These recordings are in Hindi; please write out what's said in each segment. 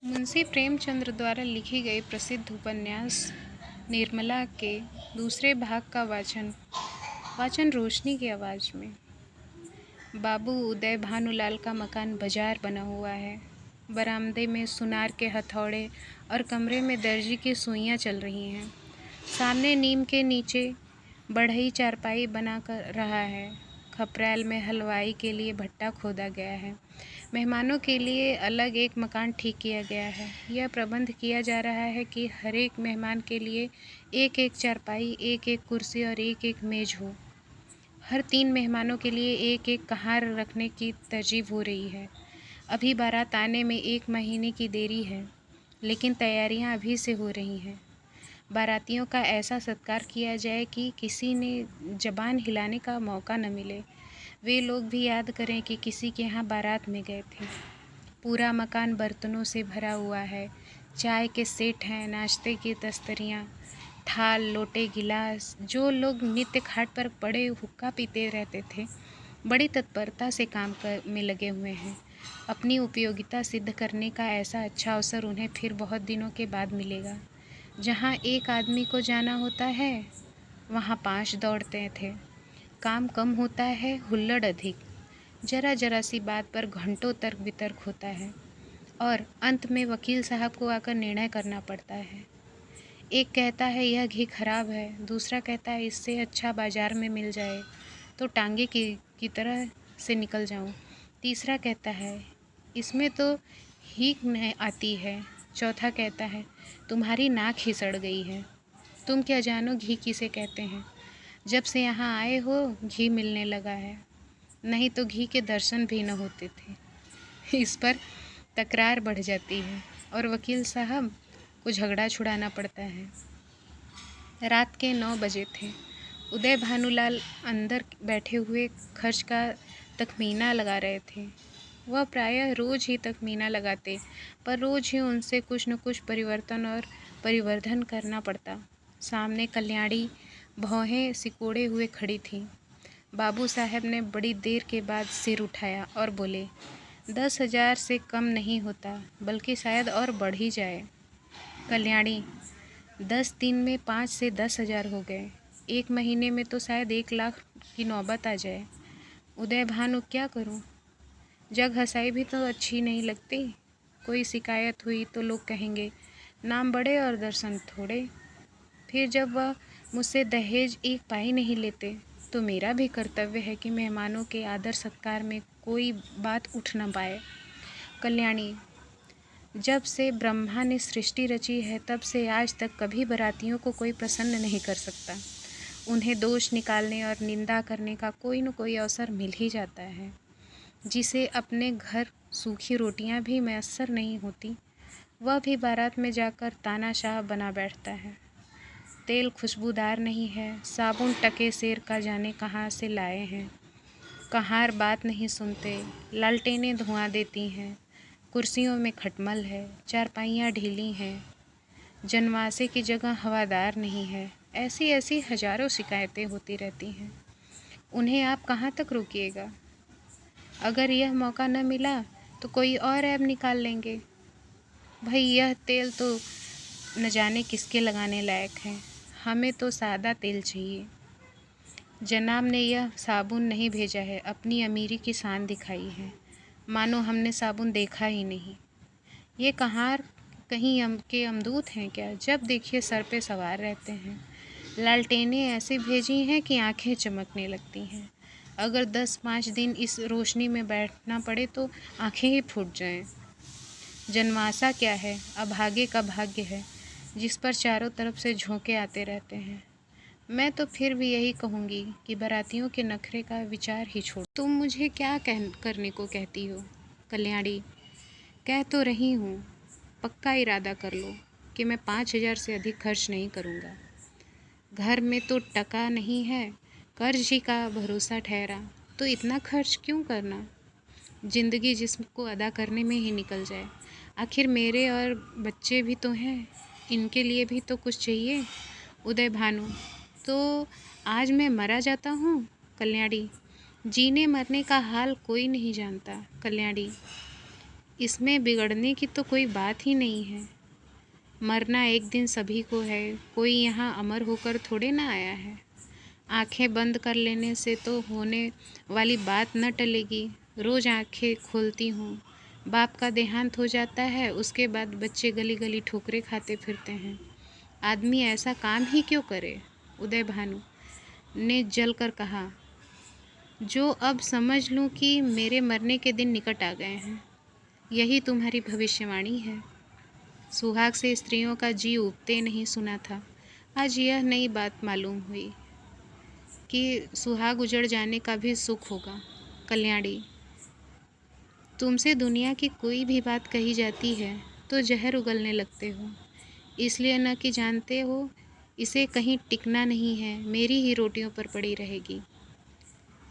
मुंशी प्रेमचंद द्वारा लिखी गई प्रसिद्ध उपन्यास निर्मला के दूसरे भाग का वाचन रोशनी की आवाज़ में। बाबू उदय भानुलाल का मकान बाजार बना हुआ है। बरामदे में सुनार के हथौड़े और कमरे में दर्जी की सुइयां चल रही हैं। सामने नीम के नीचे बढ़ई चारपाई बना कर रहा है। खपरेल में हलवाई के लिए भट्टा खोदा गया है। मेहमानों के लिए अलग एक मकान ठीक किया गया है। यह प्रबंध किया जा रहा है कि हर एक मेहमान के लिए एक एक चारपाई, एक एक कुर्सी और एक एक मेज हो। हर 3 मेहमानों के लिए एक एक कहार रखने की तरजीह हो रही है। अभी बारात आने में 1 महीने की देरी है, लेकिन तैयारियां अभी से हो रही हैं। बारातियों का ऐसा सत्कार किया जाए कि किसी ने जबान हिलाने का मौका न मिले। वे लोग भी याद करें कि किसी के यहाँ बारात में गए थे। पूरा मकान बर्तनों से भरा हुआ है। चाय के सेट हैं, नाश्ते की तस्तरियाँ, थाल, लोटे, गिलास। जो लोग नित्य खाट पर पड़े हुक्का पीते रहते थे, बड़ी तत्परता से काम में लगे हुए हैं। अपनी उपयोगिता सिद्ध करने का ऐसा अच्छा अवसर उन्हें फिर बहुत दिनों के बाद मिलेगा। जहाँ एक आदमी को जाना होता है, वहाँ 5 दौड़ते थे। काम कम होता है, हुल्लड़ अधिक। जरा जरा सी बात पर घंटों तर्क वितर्क होता है और अंत में वकील साहब को आकर निर्णय करना पड़ता है। एक कहता है यह घी खराब है, दूसरा कहता है इससे अच्छा बाजार में मिल जाए तो टांगे की तरह से निकल जाऊं। तीसरा कहता है इसमें तो हींग नहीं आती है। चौथा कहता है तुम्हारी नाक ही सड़ गई है। तुम क्या जानो घी किसे कहते हैं। जब से यहाँ आए हो घी मिलने लगा है, नहीं तो घी के दर्शन भी न होते थे। इस पर तकरार बढ़ जाती है और वकील साहब को झगड़ा छुड़ाना पड़ता है। रात के 9 बजे थे। उदय भानुलाल अंदर बैठे हुए खर्च का तखमीना लगा रहे थे। वह प्रायः रोज ही तखमीना लगाते, पर रोज ही उनसे कुछ न कुछ परिवर्तन और परिवर्धन करना पड़ता। सामने कल्याणी भौहें सिकोड़े हुए खड़ी थी। बाबू साहब ने बड़ी देर के बाद सिर उठाया और बोले, 10,000 से कम नहीं होता, बल्कि शायद और बढ़ ही जाए। कल्याणी, 10 दिन में 5 से 10,000 हो गए। 1 महीने में तो शायद 1 लाख की नौबत आ जाए। उदय भानु, क्या करूं? जग हंसाई भी तो अच्छी नहीं लगती। कोई शिकायत हुई तो लोग कहेंगे नाम बड़े और दर्शन थोड़े। फिर जब वह मुझसे दहेज 1 पाई नहीं लेते, तो मेरा भी कर्तव्य है कि मेहमानों के आदर सत्कार में कोई बात उठ न पाए। कल्याणी, जब से ब्रह्मा ने सृष्टि रची है, तब से आज तक कभी बारातियों को कोई प्रसन्न नहीं कर सकता। उन्हें दोष निकालने और निंदा करने का कोई न कोई अवसर मिल ही जाता है। जिसे अपने घर सूखी रोटियां भी मैसर नहीं होती, वह भी बारात में जाकर तानाशाह बना बैठता है। तेल खुशबूदार नहीं है, साबुन टके सेर का जाने कहाँ से लाए हैं। कहार बात नहीं सुनते, लालटेनें धुआं देती हैं। कुर्सियों में खटमल है, चारपाइयाँ ढीली हैं, जनवासे की जगह हवादार नहीं है। ऐसी ऐसी हजारों शिकायतें होती रहती हैं। उन्हें आप कहाँ तक रोकिएगा? अगर यह मौका न मिला तो कोई और ऐब निकाल लेंगे। भाई, यह तेल तो न जाने किसके लगाने लायक है। हमें तो सादा तेल चाहिए। जनाब ने यह साबुन नहीं भेजा है, अपनी अमीरी की शान दिखाई है, मानो हमने साबुन देखा ही नहीं। ये कहार कहीं के अमदूत हैं क्या? जब देखिए सर पे सवार रहते हैं। लालटेनें ऐसे भेजी हैं कि आंखें चमकने लगती हैं। अगर 10-5 दिन इस रोशनी में बैठना पड़े तो आंखें ही फूट जाएं। जनवासा क्या है, अभागे का भाग्य है, जिस पर चारों तरफ से झोंके आते रहते हैं। मैं तो फिर भी यही कहूँगी कि बारातियों के नखरे का विचार ही छोड़। तुम मुझे क्या करने को कहती हो? कल्याणी, कह तो रही हूँ, पक्का इरादा कर लो कि मैं 5,000 से अधिक खर्च नहीं करूँगा। घर में तो टका नहीं है, कर्ज ही का भरोसा ठहरा, तो इतना खर्च क्यों करना? जिंदगी जिसको अदा करने में ही निकल जाए। आखिर मेरे और बच्चे भी तो हैं, इनके लिए भी तो कुछ चाहिए। उदय भानु, तो आज मैं मरा जाता हूँ। कल्याणी, जीने मरने का हाल कोई नहीं जानता। कल्याणी, इसमें बिगड़ने की तो कोई बात ही नहीं है। मरना एक दिन सभी को है, कोई यहाँ अमर होकर थोड़े ना आया है। आंखें बंद कर लेने से तो होने वाली बात न टलेगी। रोज़ आंखें खोलती हूँ, बाप का देहांत हो जाता है, उसके बाद बच्चे गली गली ठोकरे खाते फिरते हैं। आदमी ऐसा काम ही क्यों करे? उदय भानु ने जल कर कहा। जो अब समझ लूँ कि मेरे मरने के दिन निकट आ गए हैं। यही तुम्हारी भविष्यवाणी है। सुहाग से स्त्रियों का जी उबते नहीं सुना था। आज यह नई बात मालूम हुई कि सुहाग उजड़ जाने का भी सुख होगा। कल्याणी, तुमसे दुनिया की कोई भी बात कही जाती है तो जहर उगलने लगते हो। इसलिए न कि जानते हो इसे कहीं टिकना नहीं है, मेरी ही रोटियों पर पड़ी रहेगी।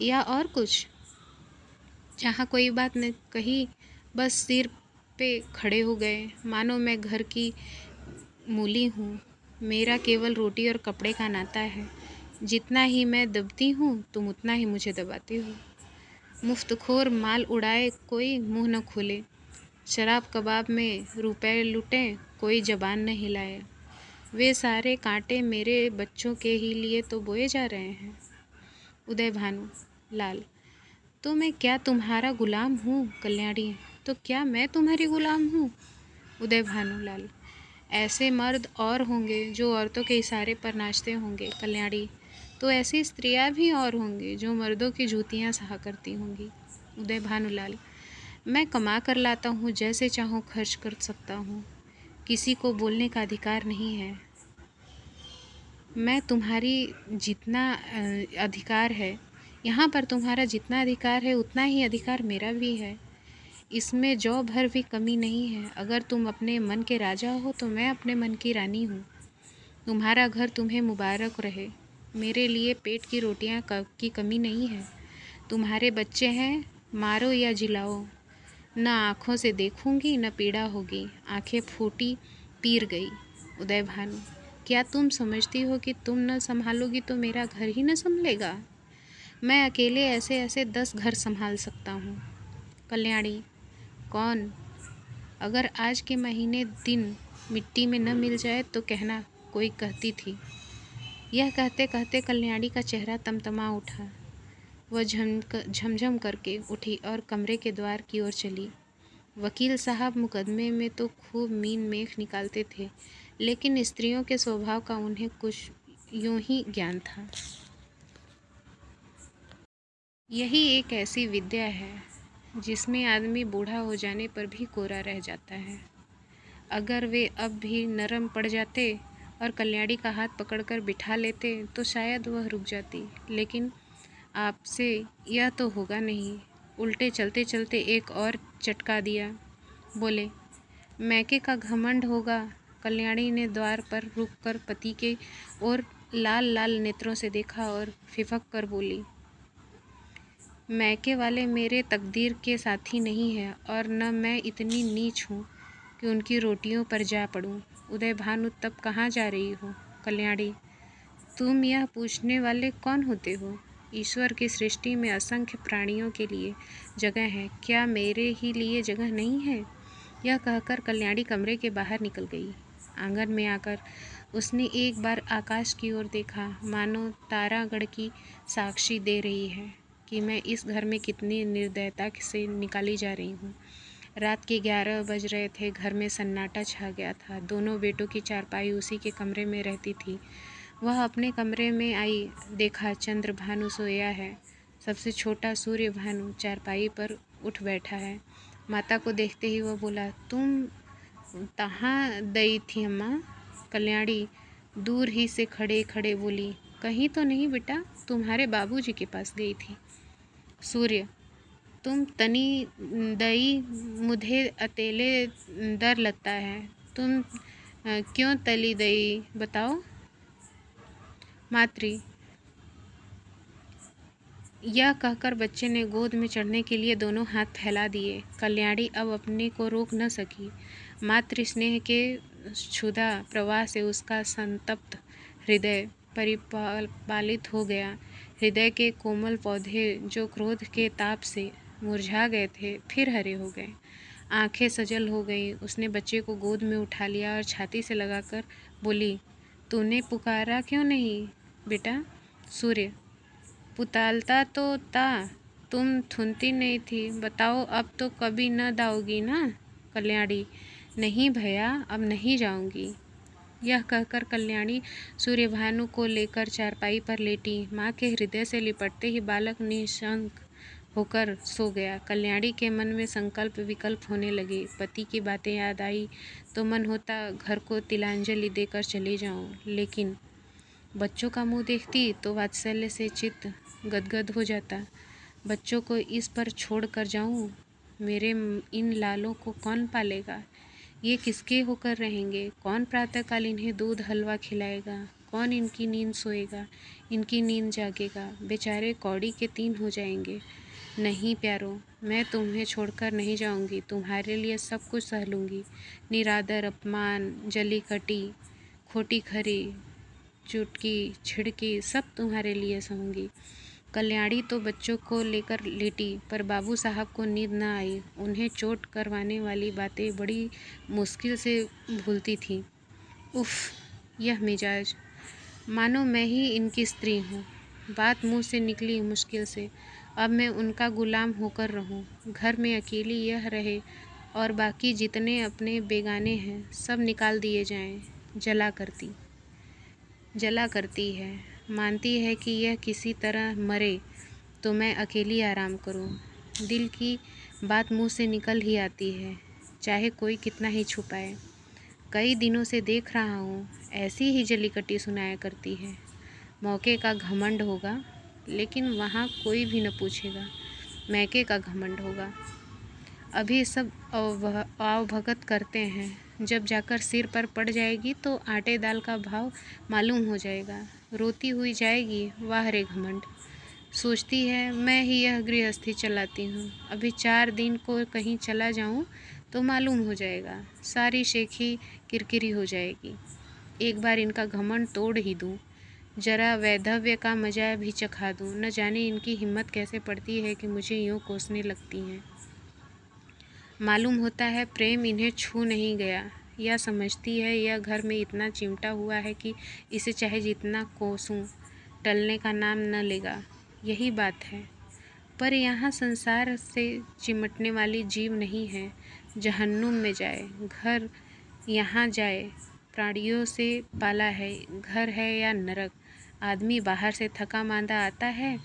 या और कुछ? जहाँ कोई बात न कही, बस सिर पे खड़े हो गए, मानो मैं घर की मूली हूँ। मेरा केवल रोटी और कपड़े का नाता है। जितना ही मैं दबती हूँ तुम उतना ही मुझे दबाती हो। मुफ्तखोर माल उड़ाए कोई मुंह न खोले, शराब कबाब में रुपए लुटें कोई जबान न हिलाए। वे सारे कांटे मेरे बच्चों के ही लिए तो बोए जा रहे हैं। उदय भानु लाल, तो मैं क्या तुम्हारा गुलाम हूँ? कल्याणी, तो क्या मैं तुम्हारी गुलाम हूँ? उदय भानु लाल, ऐसे मर्द और होंगे जो औरतों के इशारे पर नाचते होंगे। कल्याणी, तो ऐसी स्त्रियां भी और होंगी जो मर्दों की जूतियां सहा करती होंगी। उदय भानुलाल, मैं कमा कर लाता हूँ, जैसे चाहूँ खर्च कर सकता हूँ, किसी को बोलने का अधिकार नहीं है। मैं तुम्हारी जितना अधिकार है, यहाँ पर तुम्हारा जितना अधिकार है उतना ही अधिकार मेरा भी है। इसमें जौ भर भी कमी नहीं है। अगर तुम अपने मन के राजा हो तो मैं अपने मन की रानी हूँ। तुम्हारा घर तुम्हें मुबारक रहे। मेरे लिए पेट की रोटियाँ की कमी नहीं है। तुम्हारे बच्चे हैं, मारो या जिलाओ, न आँखों से देखूंगी न पीड़ा होगी। आंखें फूटी, पीर गई। उदय भानु, क्या तुम समझती हो कि तुम न संभालोगी तो मेरा घर ही न संभलेगा? मैं अकेले ऐसे ऐसे 10 घर संभाल सकता हूँ। कल्याणी, कौन? अगर आज के महीने दिन मिट्टी में न मिल जाए तो कहना, कोई कहती थी। यह कहते कहते कल्याणी का चेहरा तमतमा उठा। वह झमझम करके उठी और कमरे के द्वार की ओर चली। वकील साहब मुकदमे में तो खूब मीन मेख निकालते थे, लेकिन स्त्रियों के स्वभाव का उन्हें कुछ यूं ही ज्ञान था। यही एक ऐसी विद्या है जिसमें आदमी बूढ़ा हो जाने पर भी कोरा रह जाता है। अगर वे अब भी नरम पड़ जाते और कल्याणी का हाथ पकड़कर बिठा लेते तो शायद वह रुक जाती, लेकिन आपसे यह तो होगा नहीं। उल्टे चलते चलते एक और चटका दिया। बोले, मैके का घमंड होगा। कल्याणी ने द्वार पर रुककर पति के और लाल लाल नेत्रों से देखा और फिफक कर बोली, मैके वाले मेरे तकदीर के साथी नहीं हैं और न मैं इतनी नीच हूँ कि उनकी रोटियों पर जा पड़ूँ। उदय भानु, तब कहाँ जा रही हो? कल्याणी, तुम यह पूछने वाले कौन होते हो? ईश्वर की सृष्टि में असंख्य प्राणियों के लिए जगह है, क्या मेरे ही लिए जगह नहीं है? यह कहकर कल्याणी कमरे के बाहर निकल गई। आंगन में आकर उसने एक बार आकाश की ओर देखा, मानो तारागढ़ की साक्षी दे रही है कि मैं इस घर में कितनी निर्दयता से निकाली जा रही हूँ। रात के 11 बज रहे थे। घर में सन्नाटा छा गया था। दोनों बेटों की चारपाई उसी के कमरे में रहती थी। वह अपने कमरे में आई, देखा चंद्र भानु सोया है। सबसे छोटा सूर्य भानु चारपाई पर उठ बैठा है। माता को देखते ही वह बोला, तुम कहाँ गई थी अम्मा? कल्याणी दूर ही से खड़े खड़े बोली, कहीं तो नहीं बेटा, तुम्हारे बाबूजी के पास गई थी। सूर्य, तुम तनी दई मुझे अकेले डर लगता है। तुम क्यों तली दई बताओ? मातृ, यह कहकर बच्चे ने गोद में चढ़ने के लिए दोनों हाथ फैला दिए। कल्याणी अब अपने को रोक न सकी। मातृ स्नेह के क्षुधा प्रवाह से उसका संतप्त हृदय परिपालित हो गया। हृदय के कोमल पौधे जो क्रोध के ताप से मुरझा गए थे, फिर हरे हो गए। आंखें सजल हो गई। उसने बच्चे को गोद में उठा लिया और छाती से लगाकर बोली, तूने पुकारा क्यों नहीं बेटा? सूर्य, पुतालता तो था, तुम सुनती नहीं थी। बताओ अब तो कभी न दाओगी ना? कल्याणी, नहीं भैया, अब नहीं जाऊंगी। यह कहकर कल्याणी सूर्यभानु को लेकर चारपाई पर लेटी। माँ के हृदय से लिपटते ही बालक निशंक होकर सो गया। कल्याणी के मन में संकल्प विकल्प होने लगे। पति की बातें याद आई तो मन होता घर को तिलांजलि देकर चली जाऊं, लेकिन बच्चों का मुंह देखती तो वात्सल्य से चित्त गदगद हो जाता। बच्चों को इस पर छोड़ कर जाऊं? मेरे इन लालों को कौन पालेगा? ये किसके होकर रहेंगे? कौन प्रातःकाल इन्हें दूध हलवा खिलाएगा? कौन इनकी नींद सोएगा, इनकी नींद जागेगा? बेचारे कौड़ी के 3 हो जाएंगे। नहीं प्यारो, मैं तुम्हें छोड़कर नहीं जाऊंगी। तुम्हारे लिए सब कुछ सह लूँगी। निरादर, अपमान, जली कटी, खोटी खरी, चुटकी छिड़की, सब तुम्हारे लिए सहूँगी। कल्याणी तो बच्चों को लेकर लेटी, पर बाबू साहब को नींद न आई। उन्हें चोट करवाने वाली बातें बड़ी मुश्किल से भूलती थी। उफ, यह मिजाज, मानो मैं ही इनकी स्त्री हूँ। बात मुंह से निकली मुश्किल से। अब मैं उनका गुलाम होकर रहूँ। घर में अकेली यह रहे और बाकी जितने अपने बेगाने हैं सब निकाल दिए जाएं। जला करती है। मानती है कि यह किसी तरह मरे तो मैं अकेली आराम करूं। दिल की बात मुंह से निकल ही आती है, चाहे कोई कितना ही छुपाए। कई दिनों से देख रहा हूँ, ऐसी ही जलीकट्टी सुनाया करती है। मौके का घमंड होगा, लेकिन वहाँ कोई भी न पूछेगा। मैके का घमंड होगा। अभी सब आवभगत करते हैं, जब जाकर सिर पर पड़ जाएगी तो आटे दाल का भाव मालूम हो जाएगा। रोती हुई जाएगी, वाह रे घमंड। सोचती है मैं ही यह गृहस्थी चलाती हूँ। अभी 4 दिन को कहीं चला जाऊँ तो मालूम हो जाएगा। सारी शेखी किरकिरी हो जाएगी। एक बार इनका घमंड तोड़ ही दूँ, जरा वैधव्य का मजा भी चखा दूँ। न जाने इनकी हिम्मत कैसे पड़ती है कि मुझे यूँ कोसने लगती हैं। मालूम होता है प्रेम इन्हें छू नहीं गया, या समझती है यह घर में इतना चिमटा हुआ है कि इसे चाहे जितना कोसूं टलने का नाम न लेगा। यही बात है। पर यहाँ संसार से चिमटने वाली जीव नहीं है। जहन्नुम में जाए, घर यहाँ जाए, प्राणियों से पाला है, घर है या नरक। आदमी बाहर से थका मांदा आता है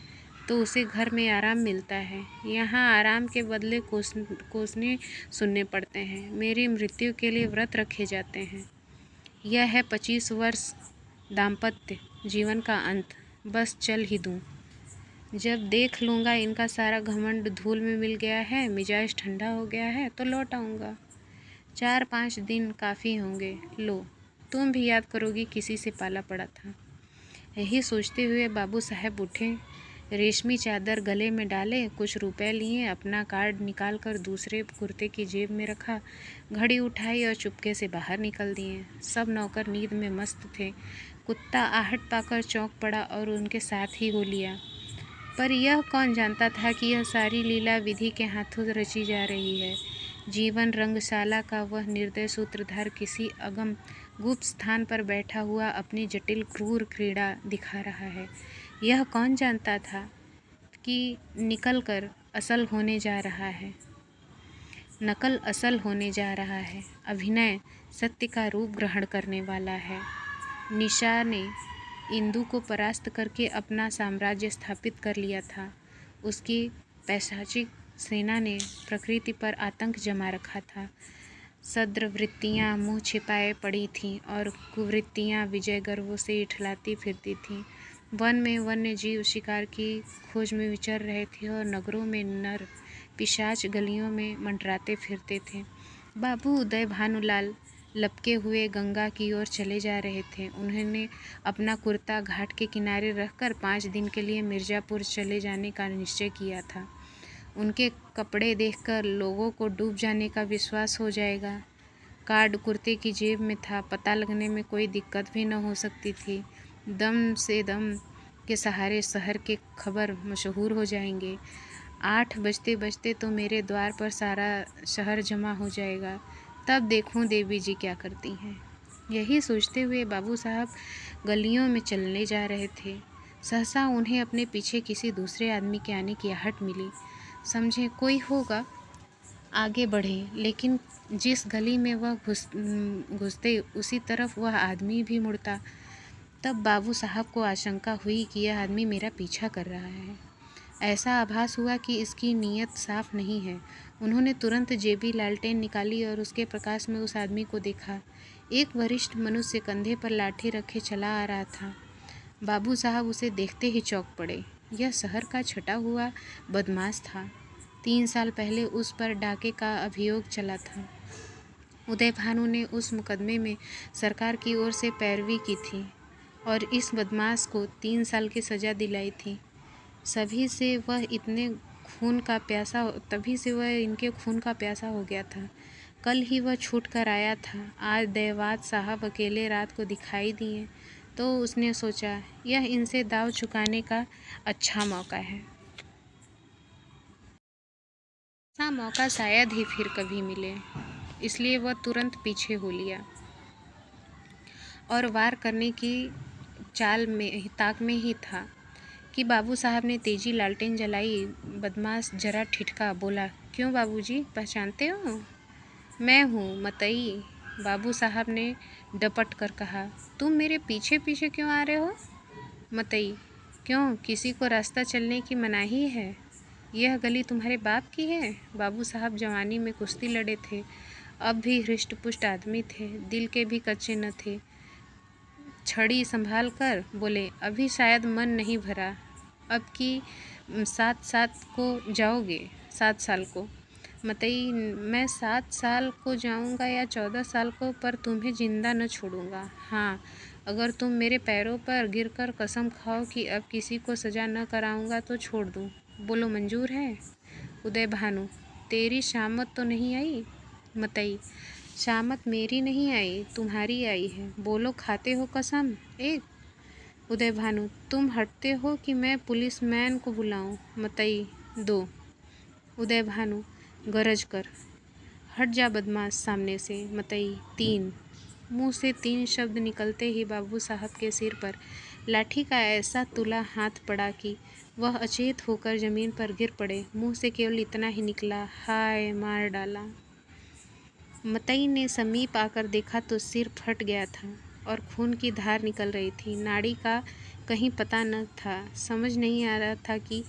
तो उसे घर में आराम मिलता है। यहाँ आराम के बदले कोसने सुनने पड़ते हैं। मेरी मृत्यु के लिए व्रत रखे जाते हैं। यह है 25 वर्ष दाम्पत्य जीवन का अंत। बस चल ही दूँ। जब देख लूँगा इनका सारा घमंड धूल में मिल गया है, मिजाज ठंडा हो गया है, तो लौट आऊँगा। 4-5 दिन काफ़ी होंगे। लो, तुम भी याद करोगी किसी से पाला पड़ा था। यही सोचते हुए बाबू साहब उठे। रेशमी चादर गले में डाले, कुछ रुपए लिए, अपना कार्ड निकाल कर दूसरे कुर्ते की जेब में रखा, घड़ी उठाई और चुपके से बाहर निकल दिए। सब नौकर नींद में मस्त थे। कुत्ता आहट पाकर चौंक पड़ा और उनके साथ ही हो लिया। पर यह कौन जानता था कि यह सारी लीला विधि के हाथों रची जा रही है। जीवन रंगशाला का वह निर्दय सूत्रधार किसी अगम गुप्त स्थान पर बैठा हुआ अपनी जटिल क्रूर क्रीड़ा दिखा रहा है। यह कौन जानता था कि नकल असल होने जा रहा है। अभिनय सत्य का रूप ग्रहण करने वाला है। निशा ने इंदु को परास्त करके अपना साम्राज्य स्थापित कर लिया था। उसकी पैशाचिक सेना ने प्रकृति पर आतंक जमा रखा था। सद्वृत्तियाँ मुँह छिपाए पड़ी थीं और कुवृत्तियाँ विजय गर्व से इठलाती फिरती थीं। वन में वन्य जीव शिकार की खोज में विचर रहे थे और नगरों में नर पिशाच गलियों में मंडराते फिरते थे। बाबू उदय भानुलाल लपके हुए गंगा की ओर चले जा रहे थे। उन्होंने अपना कुर्ता घाट के किनारे रखकर 5 दिन के लिए मिर्ज़ापुर चले जाने का निश्चय किया था। उनके कपड़े देखकर लोगों को डूब जाने का विश्वास हो जाएगा। कार्ड कुर्ते की जेब में था, पता लगने में कोई दिक्कत भी न हो सकती थी। दम से दम के सहारे शहर के खबर मशहूर हो जाएंगे। 8 बजते बजते तो मेरे द्वार पर सारा शहर जमा हो जाएगा, तब देखूं देवी जी क्या करती हैं। यही सोचते हुए बाबू साहब गलियों में चलने जा रहे थे। सहसा उन्हें अपने पीछे किसी दूसरे आदमी के आने की आहट मिली। समझे कोई होगा, आगे बढ़े, लेकिन जिस गली में वह घुसते उसी तरफ वह आदमी भी मुड़ता। तब बाबू साहब को आशंका हुई कि यह आदमी मेरा पीछा कर रहा है। ऐसा आभास हुआ कि इसकी नीयत साफ नहीं है। उन्होंने तुरंत जेबी लालटेन निकाली और उसके प्रकाश में उस आदमी को देखा। एक वरिष्ठ मनुष्य कंधे पर लाठी रखे चला आ रहा था। बाबू साहब उसे देखते ही चौंक पड़े। यह शहर का छटा हुआ बदमाश था। 3 साल पहले उस पर डाके का अभियोग चला था। उदय भानु ने उस मुकदमे में सरकार की ओर से पैरवी की थी और इस बदमाश को 3 साल की सज़ा दिलाई थी। तभी से वह इनके खून का प्यासा हो गया था। कल ही वह छूट कर आया था। आज देवात साहब अकेले रात को दिखाई दिए तो उसने सोचा यह इनसे दाव चुकाने का अच्छा मौका है। ऐसा मौका शायद ही फिर कभी मिले, इसलिए वह तुरंत पीछे हो लिया और वार करने की ताक में ही था कि बाबू साहब ने तेजी लालटेन जलाई। बदमाश जरा ठिठका, बोला, क्यों बाबूजी, पहचानते हो? मैं हूँ मतई। बाबू साहब ने डपट कर कहा। तुम मेरे पीछे पीछे क्यों आ रहे हो? मतई, क्यों, किसी को रास्ता चलने की मनाही है? यह गली तुम्हारे बाप की है? बाबू साहब जवानी में कुश्ती लड़े थे, अब भी हृष्ट पुष्ट आदमी थे, दिल के भी कच्चे न थे। छड़ी संभाल कर बोले, अभी शायद मन नहीं भरा, अब की 7 को जाओगे? 7 साल को? मतई, मैं 7 साल को जाऊंगा या 14 साल को, पर तुम्हें जिंदा न छोड़ूंगा। हाँ, अगर तुम मेरे पैरों पर गिरकर कसम खाओ कि अब किसी को सज़ा न कराऊंगा तो छोड़ दूं। बोलो, मंजूर है? उदय भानु, तेरी शामत तो नहीं आई? मतई, शामत मेरी नहीं आई, तुम्हारी आई है। बोलो, खाते हो कसम? एक। उदय भानु, तुम हटते हो कि मैं पुलिसमैन को बुलाऊं? मतई, 2। उदय भानु गरज कर, हट जा बदमाश सामने से। मतई, 3। मुंह से 3 शब्द निकलते ही बाबू साहब के सिर पर लाठी का ऐसा तुला हाथ पड़ा कि वह अचेत होकर जमीन पर गिर पड़े। मुंह से केवल इतना ही निकला, हाय, मार डाला। मतई ने समीप आकर देखा तो सिर फट गया था और खून की धार निकल रही थी। नाड़ी का कहीं पता न था। समझ नहीं आ रहा था कि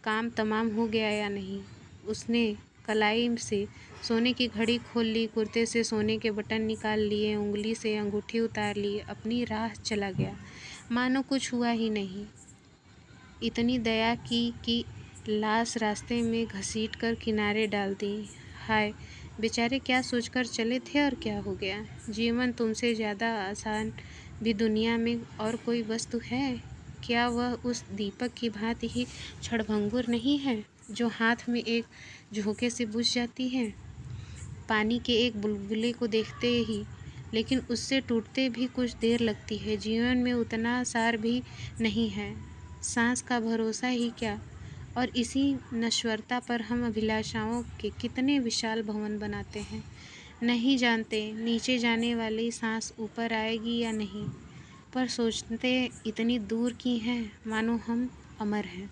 काम तमाम हो गया या नहीं। उसने कलाई से सोने की घड़ी खोल ली, कुर्ते से सोने के बटन निकाल लिए, उंगली से अंगूठी उतार ली, अपनी राह चला गया मानो कुछ हुआ ही नहीं। इतनी दया की कि लाश रास्ते में घसीट कर किनारे डाल दी। हाय, बेचारे क्या सोचकर चले थे और क्या हो गया? जीवन तुमसे ज़्यादा आसान भी दुनिया में और कोई वस्तु है? क्या वह उस दीपक की भांति ही क्षणभंगुर नहीं है जो हाथ में एक झोंके से बुझ जाती है? पानी के एक बुलबुले को देखते ही, लेकिन उससे टूटते भी कुछ देर लगती है। जीवन में उतना सार भी नहीं है, सांस का भरोसा ही क्या, और इसी नश्वरता पर हम अभिलाषाओं के कितने विशाल भवन बनाते हैं। नहीं जानते नीचे जाने वाली सांस ऊपर आएगी या नहीं, पर सोचते इतनी दूर की हैं मानो हम अमर हैं।